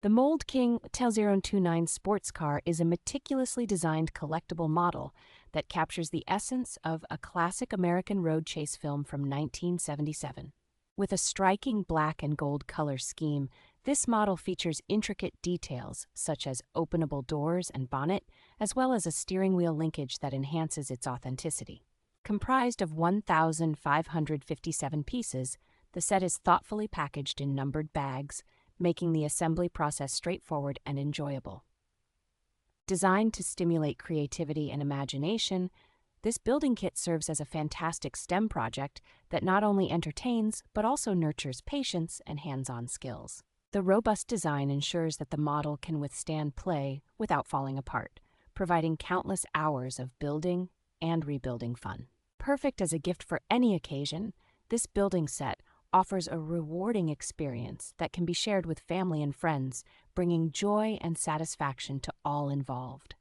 The Mould King 029 sports car is a meticulously designed collectible model that captures the essence of a classic American road chase film from 1977. With a striking black and gold color scheme, this model features intricate details such as openable doors and bonnet, as well as a steering wheel linkage that enhances its authenticity. Comprised of 1,557 pieces, the set is thoughtfully packaged in numbered bags, making the assembly process straightforward and enjoyable. Designed to stimulate creativity and imagination, this building kit serves as a fantastic STEM project that not only entertains but also nurtures patience and hands-on skills. The robust design ensures that the model can withstand play without falling apart, providing countless hours of building and rebuilding fun. Perfect as a gift for any occasion, this building set offers a rewarding experience that can be shared with family and friends, bringing joy and satisfaction to all involved.